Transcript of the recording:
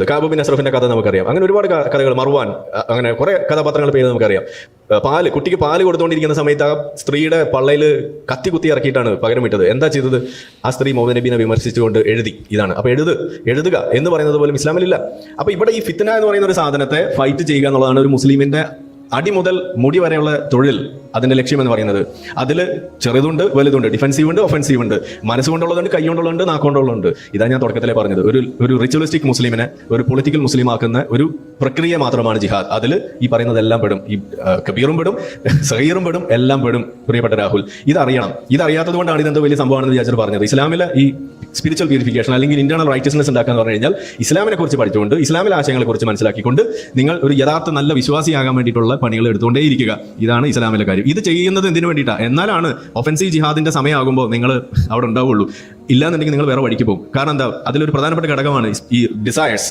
Cab bin അസ്റഫിന്റെ കഥ നമുക്കറിയാം. അങ്ങനെ ഒരുപാട് കഥകൾ, മർവാൻ, അങ്ങനെ കുറെ കഥാപാത്രങ്ങൾ പേര് നമുക്കറിയാം. കുട്ടിക്ക് പാല് കൊടുത്തുകൊണ്ടിരിക്കുന്ന സമയത്ത് ആ സ്ത്രീയുടെ പള്ളയിൽ കത്തി കുത്തി ഇറക്കിയിട്ടാണ് പകരം വിട്ടത്. എന്താ ചെയ്തത്? ആ സ്ത്രീ മുഹമ്മദ് നബീനെ വിമർശിച്ചുകൊണ്ട് എഴുതി. ഇതാണ്. അപ്പൊ എഴുതുക എന്ന് പറയുന്നത് പോലും ഇസ്ലാമിലില്ല. അപ്പൊ ഇവിടെ ഈ ഫിത്ന എന്ന് പറയുന്ന ഒരു സാധനത്തെ ഫൈറ്റ് ചെയ്യുക എന്നുള്ളതാണ് ഒരു മുസ്ലിമിന്റെ അടി മുതൽ മുടി വരെയുള്ള തൊഴിൽ. അതിന്റെ ലക്ഷ്യം എന്ന് പറയുന്നത് അതിൽ ചെറുതുണ്ട്, വലുതുണ്ട്, ഡിഫെൻസീവ് ഉണ്ട്, ഒഫെൻസീവ് ഉണ്ട്, മനസ്സുകൊണ്ടുള്ളതുണ്ട്, കൈ കൊണ്ടുള്ളതുണ്ട്, നാക്കൊണ്ടുള്ളതുണ്ട്. ഇതാ ഞാൻ തുടക്കത്തിലെ പറഞ്ഞത്. ഒരു റിച്വലിസ്റ്റിക് മുസ്ലിമിനെ ഒരു പൊളിറ്റിക്കൽ മുസ്ലിം ആക്കുന്ന ഒരു പ്രക്രിയ മാത്രമാണ് ജിഹാദ്. അതിൽ ഈ പറയുന്നതെല്ലാം പെടും. ഈ കബീറും പെടും, സഹീറും പെടും, എല്ലാം പെടും. പ്രിയപ്പെട്ട രാഹുൽ, ഇതറിയണം. ഇതറിയാത്തത് കൊണ്ടാണ് ഇതെന്തോ വലിയ സംഭവമാണെന്ന് വിചാരിച്ചിട്ട് പറഞ്ഞത്. ഇസ്ലാമിലെ ഈ സ്പിരിച്വൽ പ്യൂരിഫിക്കേഷൻ അല്ലെങ്കിൽ ഇന്റേണൽ റൈറ്റസ്നെസ് ഉണ്ടാക്കാന്ന് പറഞ്ഞു കഴിഞ്ഞാൽ ഇസ്ലാമിനെ കുറിച്ച് പഠിച്ചുകൊണ്ട്, ഇസ്ലാമിലെ ആശയങ്ങളെ കുറിച്ച് മനസ്സിലാക്കിക്കൊണ്ട് നിങ്ങൾ ഒരു യഥാർത്ഥ നല്ല വിശ്വാസിയാകാൻ വേണ്ടിയിട്ടുള്ള പണികൾ എടുത്തുകൊണ്ടേയിരിക്കുക. ഇതാണ് ഇസ്ലാമിലെ കാര്യം. ഇത് ചെയ്യുന്നത് എന്തിനു വേണ്ടിയിട്ടാണ്? എന്നാലാണ് ഒഫൻസീവ് ജിഹാദിന്റെ സമയമാകുമ്പോൾ നിങ്ങൾ അവിടെ ഉണ്ടാവുള്ളൂ. ഇല്ലാന്നുണ്ടെങ്കിൽ നിങ്ങൾ വേറെ വഴിക്ക് പോകും. കാരണം എന്താ? അതിലൊരു പ്രധാനപ്പെട്ട ഘടകമാണ് ഈ ഡിസയേഴ്സ്.